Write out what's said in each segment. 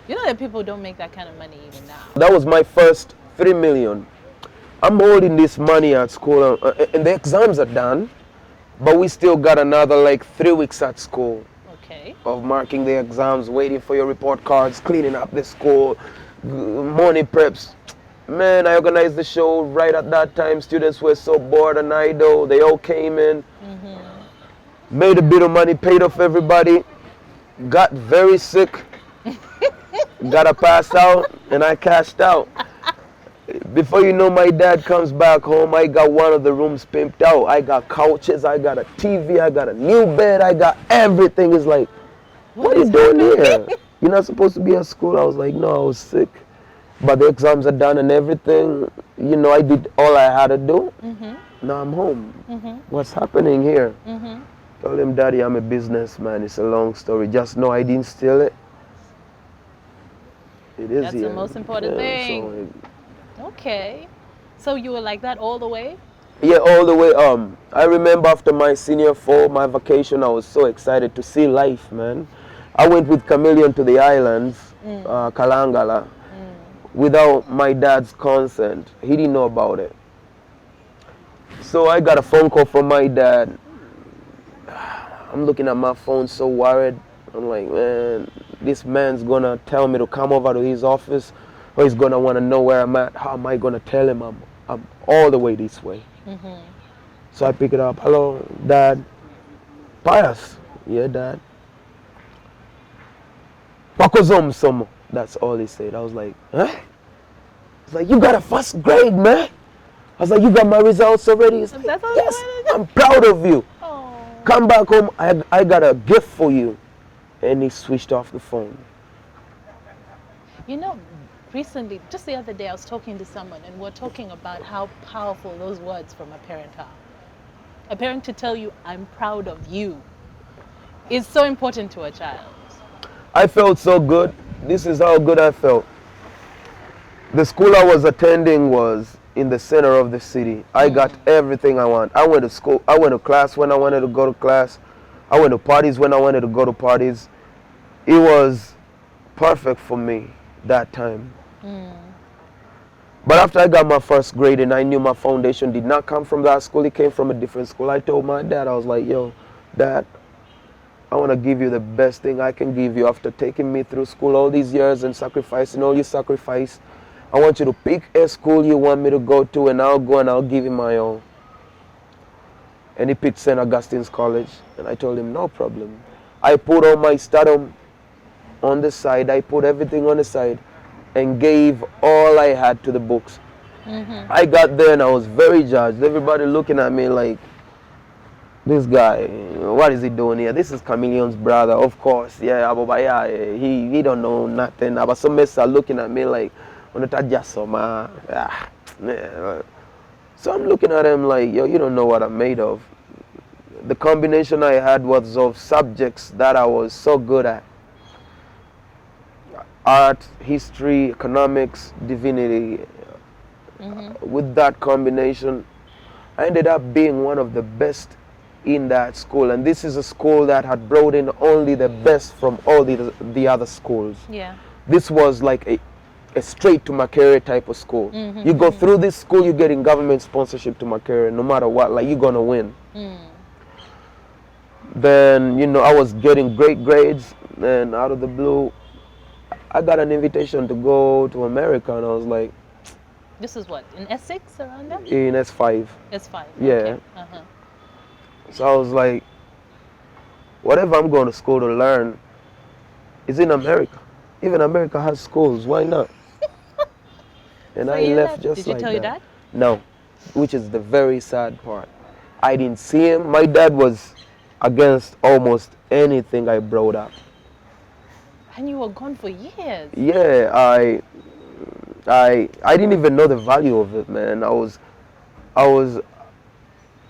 You know that people don't make that kind of money even now. That was my first 3 million. I'm holding this money at school, and the exams are done, but we still got another like 3 weeks at school Okay. of marking the exams, waiting for your report cards, cleaning up the school, morning preps. Man, I organized the show right at that time. Students were so bored and idle. They all came in, made a bit of money, paid off everybody, got very sick, got a pass out, and I cashed out. Before you know, my dad comes back home. I got one of the rooms pimped out. I got couches, I got a TV, I got a new bed, I got everything. It's like, what are you doing here? You're not supposed to be at school. I was like, no, I was sick. But the exams are done and everything. You know, I did all I had to do. Now I'm home. What's happening here? Told him, Daddy, I'm a businessman. It's a long story. Just know I didn't steal it. It is That's here. the most important thing. Okay. So you were like that all the way? Yeah, all the way. I remember after my senior fall, my vacation, I was so excited to see life, man. I went with Chameleon to the islands, Kalangala, without my dad's consent. He didn't know about it. So I got a phone call from my dad. I'm looking at my phone so worried. I'm like, man, this man's gonna tell me to come over to his office, or he's gonna wanna know where I'm at. How am I gonna tell him I'm all the way this way? So I pick it up. Hello, Dad. Pius. Yeah, Dad. Pakozom somo. That's all he said. I was like, huh? He's like, you got a first grade, man. I was like, you got my results already? He's like, That's all yes, you wanted? I'm proud of you. Oh. Come back home. I got a gift for you. And he switched off the phone. You know, recently, just the other day, I was talking to someone and we're talking about how powerful those words from a parent are. A parent to tell you, I'm proud of you, is so important to a child. I felt so good. This is how good I felt. The school I was attending was in the center of the city. I got everything I want. I went to school. I went to class when I wanted to go to class. I went to parties when I wanted to go to parties. It was perfect for me that time. But after I got my first grade and I knew my foundation did not come from that school, it came from a different school, I told my dad, I was like, yo, Dad, I want to give you the best thing I can give you after taking me through school all these years and sacrificing all you sacrifice. I want you to pick a school you want me to go to, and I'll go and I'll give you my own. And he picked St. Augustine's College, and I told him, no problem. I put all my stardom on the side. I put everything on the side and gave all I had to the books. I got there and I was very judged. Everybody looking at me like, this guy, what is he doing here? This is Chameleon's brother, of course. Yeah, Abobaya, he don't know nothing. But some mess are looking at me like, so I'm looking at him like, yo, you don't know what I'm made of. The combination I had was of subjects that I was so good at. Art, history, economics, divinity. With that combination, I ended up being one of the best in that school. And this is a school that had brought in only the best from all the other schools. Yeah. This was like a straight to Makerere type of school. You go through this school, you're getting government sponsorship to Makerere, no matter what, like you're gonna win. Then, you know, I was getting great grades, and out of the blue, I got an invitation to go to America, and I was like, This is what, in S6 around there? in S5. S5. Yeah. Okay. So I was like, whatever I'm going to school to learn is in America. Even America has schools, why not? And So I you left left. just Did you like tell that. your dad? No, which is the very sad part. I didn't see him. My dad was against almost anything I brought up. And you were gone for years. Yeah, I didn't even know the value of it, man. I was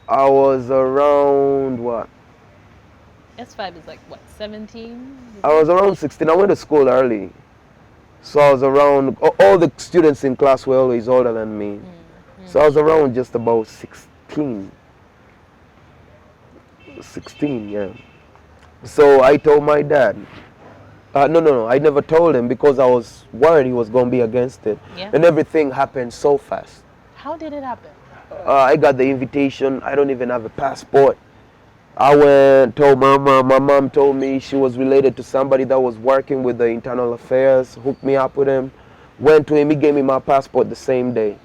around what? S5 is like what, 17? I was around 16. I went to school early. So I was around, all the students in class were always older than me. So I was around just about 16. 16, yeah. So I told my dad, No. I never told him because I was worried he was going to be against it. Yeah. And everything happened so fast. How did it happen? I got the invitation. I don't even have a passport. I went, told my mom. My mom told me she was related to somebody that was working with the internal affairs, hooked me up with him. Went to him, he gave me my passport the same day.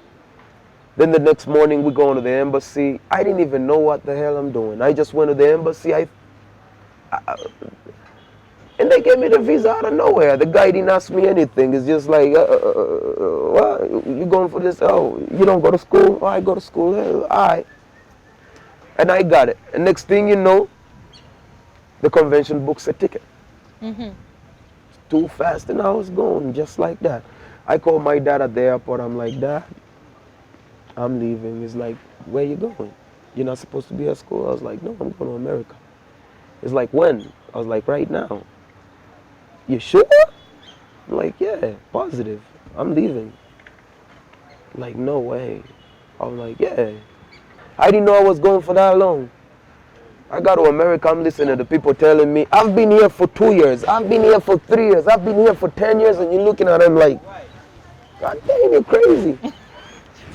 Then the next morning we go to the embassy. I didn't even know what the hell I'm doing. I just went to the embassy. And they gave me the visa out of nowhere. The guy didn't ask me anything. It's just like, what? You going for this? Oh, you don't go to school? Oh, I go to school. All right. And I got it. And next thing you know, the convention books a ticket. Mm-hmm. Too fast, and I was going just like that. I called my dad at the airport. I'm like, Dad, I'm leaving. He's like, where you going? You're not supposed to be at school? I was like, no, I'm going to America. It's like, when? I was like, right now. You sure? I'm like, yeah, positive. I'm leaving. Like, no way. I was like, yeah. I didn't know I was going for that long. I got to America, I'm listening to people telling me, I've been here for 2 years, I've been here for 3 years, I've been here for 10 years, and you're looking at them like, God damn, you're crazy.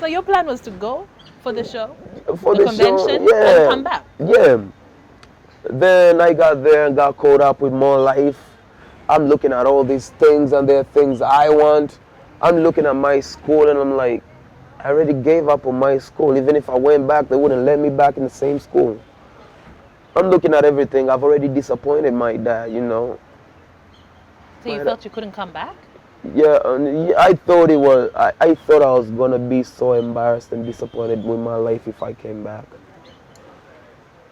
So your plan was to go for the show, For the the show, convention, yeah. and come back. Yeah. Then I got there and got caught up with more life. I'm looking at all these things and there are things I want. I'm looking at my school and I'm like, I already gave up on my school. Even if I went back, they wouldn't let me back in the same school. I'm looking at everything. I've already disappointed my dad, you know. So you felt you couldn't come back? Yeah, and I thought it was. I thought I was gonna be so embarrassed and disappointed with my life if I came back.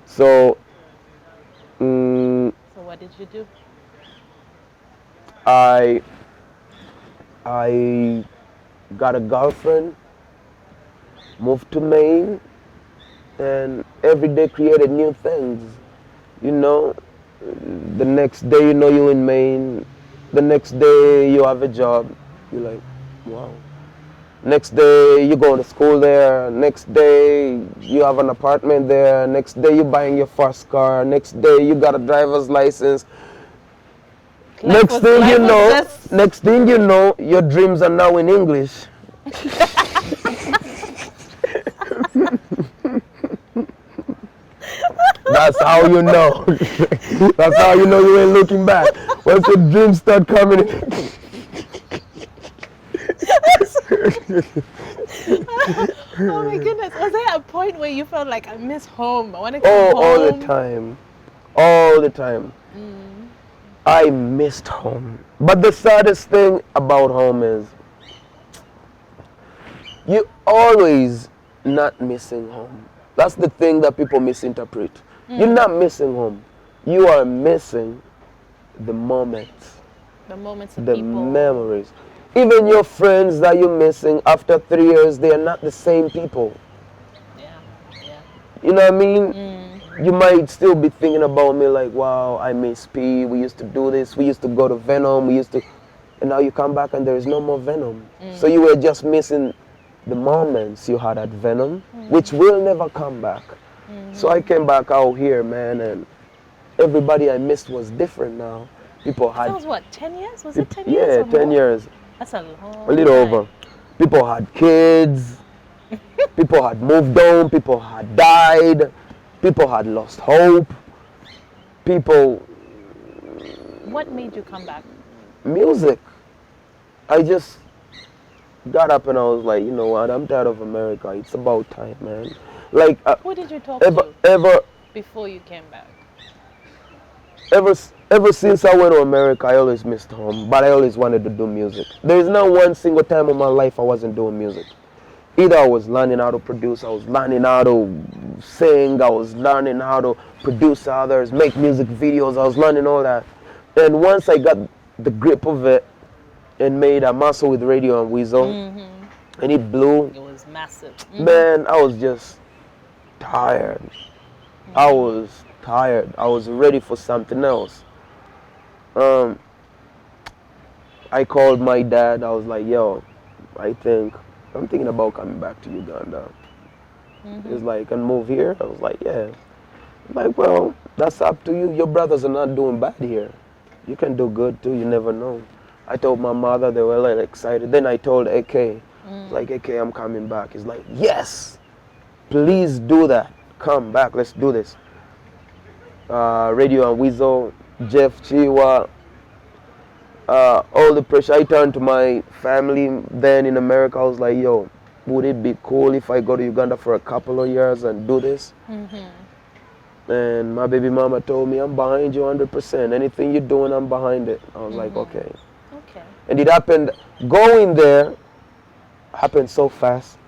So. So what did you do? I got a girlfriend, moved to Maine, and every day created new things. You know, the next day you know you're in Maine, the next day you have a job. You're like, wow. Next day you go to school there, next day you have an apartment there, next day you're buying your first car, next day you got a driver's license. Next thing you know, your dreams are now in English. That's how you know. That's how you know you ain't looking back. Once your dreams start coming in. Oh my goodness. Was there a point where you felt like I miss home? I want to come home? All the time. All the time. I missed home. But the saddest thing about home is you always not missing home. That's the thing that people misinterpret. You're not missing home. You are missing the moments. The moments of the people. memories. Even your friends that you're missing after 3 years, they are not the same people. Yeah. You know what I mean? You might still be thinking about me like, wow, I miss P, we used to do this, we used to go to Venom, and now you come back and there is no more Venom. So you were just missing the moments you had at Venom, which will never come back. So I came back out here, man, and everybody I missed was different now. People had... That was what, 10 years? Was it 10 years? Yeah, 10 years. That's a long A little time. over. People had kids. People had moved on. People had died. People had lost hope. People... What made you come back? Music. I just got up and I was like, you know what, I'm tired of America. It's about time, man. Like... Who did you talk to before you came back? Ever since I went to America, I always missed home, but I always wanted to do music. There is not one single time in my life I wasn't doing music. Either I was learning how to produce, I was learning how to sing, I was learning how to produce others, make music videos, I was learning all that. And once I got the grip of it and made a muscle with Radio and Weasel, and it blew. It was massive. Man, I was just tired. I was tired. I was ready for something else. I called my dad. I was like, yo, I'm thinking about coming back to Uganda. He's like, and move here? I was like, yeah. I'm like, well, that's up to you. Your brothers are not doing bad here. You can do good too. You never know. I told my mother. They were like excited. Then I told AK, like, AK, I'm coming back. He's like, yes, please do that. Come back. Let's do this. Radio and Weasel, Jeff Chiwa, all the pressure. I turned to my family then in America. I was like, yo, would it be cool if I go to Uganda for a couple of years and do this? And my baby mama told me, I'm behind you 100%. Anything you're doing, I'm behind it. I was like, okay. Okay. And it happened, going there happened so fast,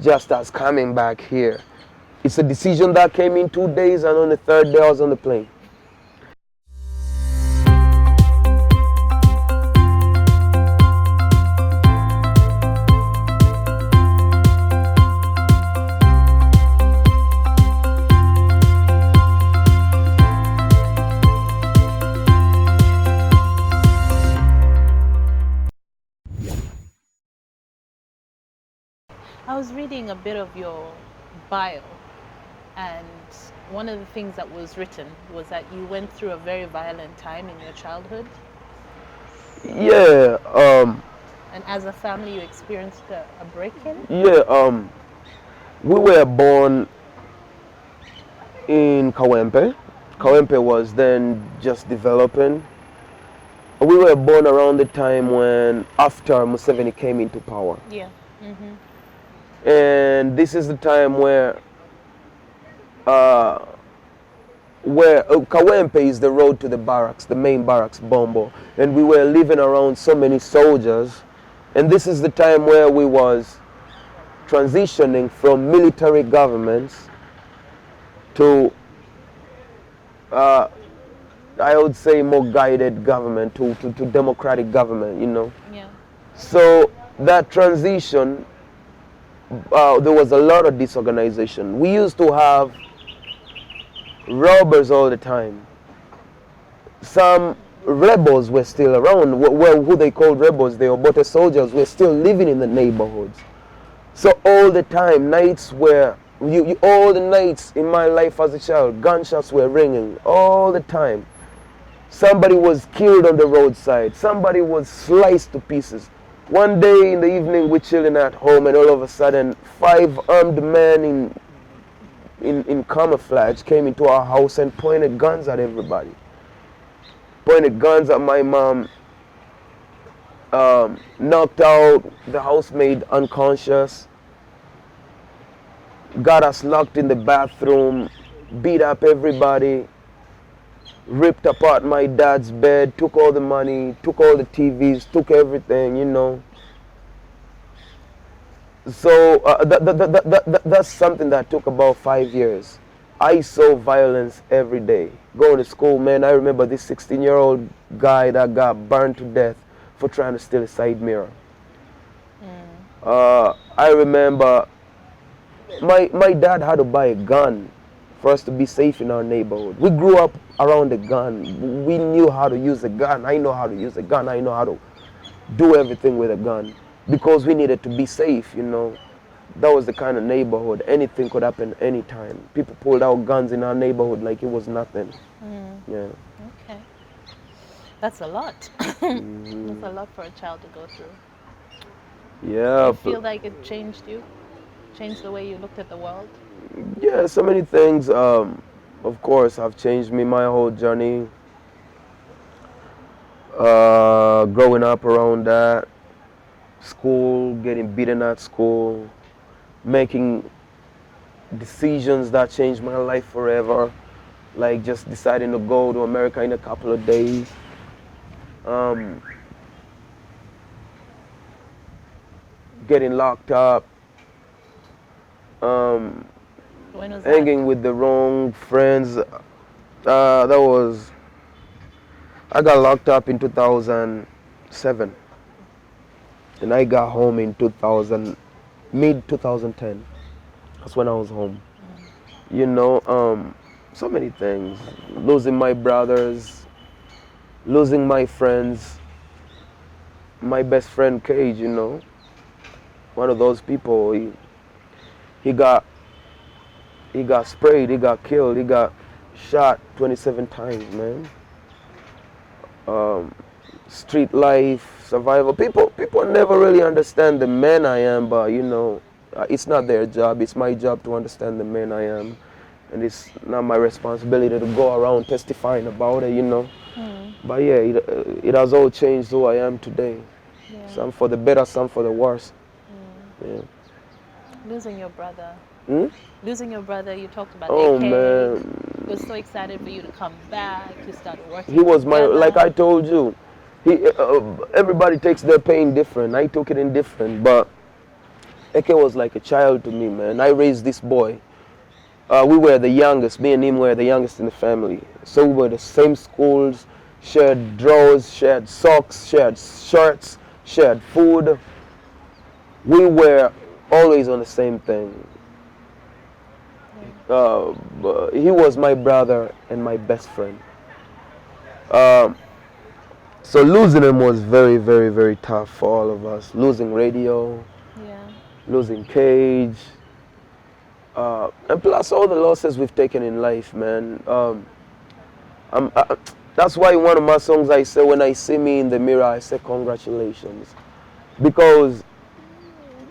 just as coming back here. It's a decision that came in 2 days, and on the third day I was on the plane. I was reading a bit of your bio, and one of the things that was written was that you went through a very violent time in your childhood, Yeah, and as a family, you experienced a break-in. yeah, we were born in Kawempe. Kawempe was then just developing. We were born around the time when after Museveni came into power. Yeah. And this is the time where Kawempe is the road to the barracks, the main barracks, Bombo. And we were living around so many soldiers. And this is the time where we was transitioning from military governments to I would say more guided government to democratic government, you know. Yeah. So that transition, there was a lot of disorganization. We used to have robbers all the time. Some rebels were still around. Well, who they called rebels, the Obote soldiers were still living in the neighborhoods. So all the time, nights were, all the nights in my life as a child, gunshots were ringing all the time. Somebody was killed on the roadside. Somebody was sliced to pieces. One day in the evening, we're chilling at home, and all of a sudden, 5 armed men in camouflage came into our house and pointed guns at everybody. Pointed guns at my mom, knocked out the housemaid unconscious, got us locked in the bathroom, beat up everybody, ripped apart my dad's bed, took all the money, took all the TVs, took everything, you know. So that's something that took about 5 years. I saw violence every day. Going to school, man, I remember this 16-year-old guy that got burned to death for trying to steal a side mirror. I remember my dad had to buy a gun for us to be safe in our neighborhood. We grew up around the gun. We knew how to use a gun. I know how to use a gun. I know how to do everything with a gun because we needed to be safe, you know. That was the kind of neighborhood. Anything could happen anytime. People pulled out guns in our neighborhood like it was nothing. Yeah. Okay. That's a lot. That's a lot for a child to go through. Yeah. You feel like it changed you? Changed the way you looked at the world? Yeah, so many things, of course, have changed me my whole journey. Growing up around that, school, getting beaten at school, making decisions that changed my life forever, like just deciding to go to America in a couple of days. Getting locked up, When was that? hanging with the wrong friends. I got locked up in 2007. And I got home in mid 2010. That's when I was home. You know, so many things. Losing my brothers, losing my friends. My best friend Cage, you know, one of those people. He got sprayed, he got killed, he got shot 27 times, man. um, street life, survival. People never really understand the man I am, but it's not their job. It's my job to understand the man I am, and it's not my responsibility to go around testifying about it. Mm. But yeah, it has all changed who I am today. Yeah. Some for the better, some for the worse. Mm. Yeah. Losing your brother. Hmm? Losing your brother, you talked about Oh AK. man, He was so excited for you to come back. You started he working was my, like together. I told you. Everybody takes their pain different. I took it in different, but Eke was like a child to me, man. I raised this boy. We were the youngest. Me and him were the youngest in the family. So we were the same schools, shared drawers, shared socks, shared shirts, shared food. We were always on the same thing. Yeah. But he was my brother and my best friend. Um, so losing him was very, very, very tough for all of us. Losing radio, Yeah. losing Cage, and plus all the losses we've taken in life, man. I'm, I, that's why one of my songs I say when I see me in the mirror, I say congratulations, because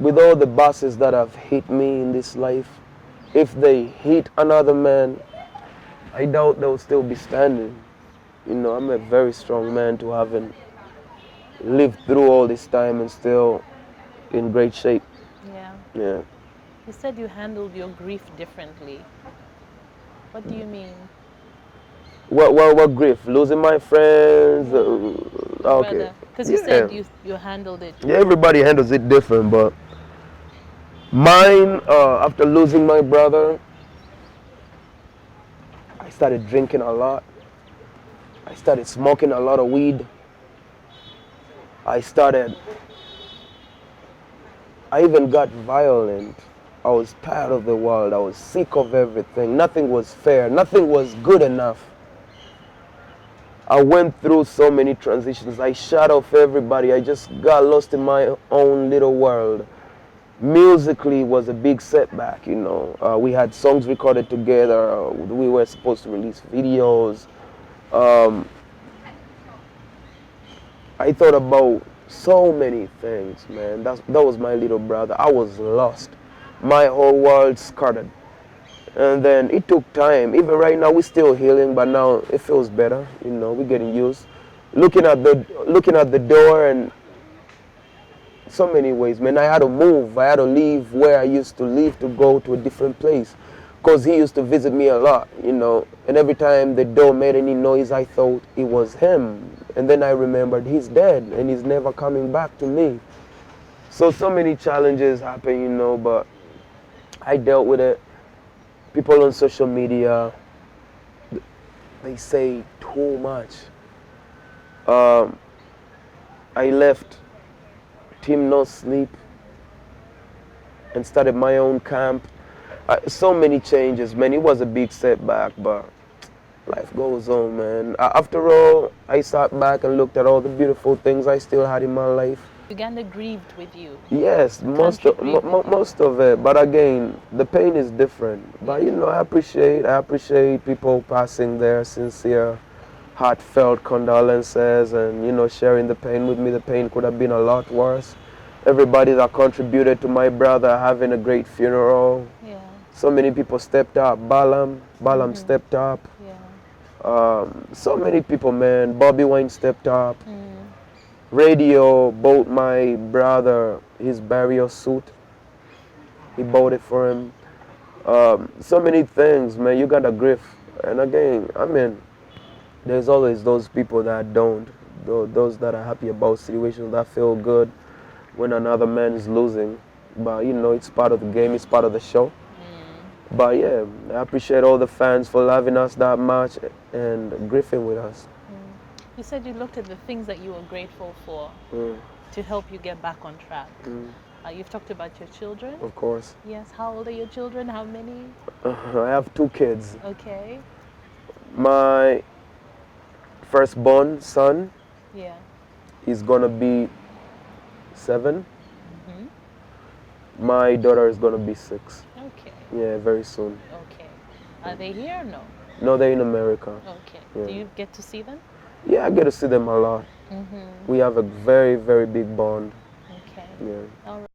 with all the bosses that have hit me in this life, if they hit another man, I doubt they'll still be standing. I'm a very strong man to having lived through all this time and still in great shape. Yeah. Yeah. You said you handled your grief differently. What do you mean? What grief? Losing my friends? Your Okay. brother. Because you Yeah. said you handled it. Yeah, everybody handles it different, but mine, after losing my brother, I started drinking a lot. I started smoking a lot of weed. I started, I even got violent. I was tired of the world. I was sick of everything. Nothing was fair. Nothing was good enough. I went through so many transitions. I shut off everybody. I just got lost in my own little world. Musically was a big setback. We had songs recorded together. We were supposed to release videos. Um, I thought about so many things, man. That was my little brother. I was lost. My whole world scattered. And then it took time. Even right now, we're still healing, but now it feels better. We're getting used. Looking at the door, and so many ways, man. I had to move. I had to leave where I used to live to go to a different place, cause he used to visit me a lot. And every time the door made any noise, I thought it was him. And then I remembered he's dead and he's never coming back to me. So many challenges happen, but I dealt with it. People on social media, they say too much. Um, I left Team No Sleep and started my own camp. So many changes, man. It was a big setback, but life goes on, man. After all, I sat back and looked at all the beautiful things I still had in my life. Uganda grieved with you. Yes, The country grieved with you. most of it. But again, the pain is different. But I appreciate people passing their sincere, heartfelt condolences and sharing the pain with me. The pain could have been a lot worse. Everybody that contributed to my brother having a great funeral. Yeah. So many people stepped up. Balaam stepped up. Yeah. So many people, man. Bobby Wine stepped up. Mm. Radio bought my brother his burial suit. He bought it for him. So many things, man. You got a grief. And again, there's always those people that don't. Those that are happy about situations, that feel good when another man is losing. But it's part of the game. It's part of the show. But yeah, I appreciate all the fans for loving us that much and grieving with us. You said you looked at the things that you were grateful for to help you get back on track. You've talked about your children. Of course. Yes. How old are your children? How many? I have 2 kids. Okay. My firstborn son Yeah. is gonna be 7. Mm-hmm. My daughter is gonna be 6. Okay. Yeah, very soon. Okay. Are they here or no? No, they're in America. Okay. Yeah. Do you get to see them? Yeah, I get to see them a lot. We have a very, very big bond. Okay. Yeah. All right.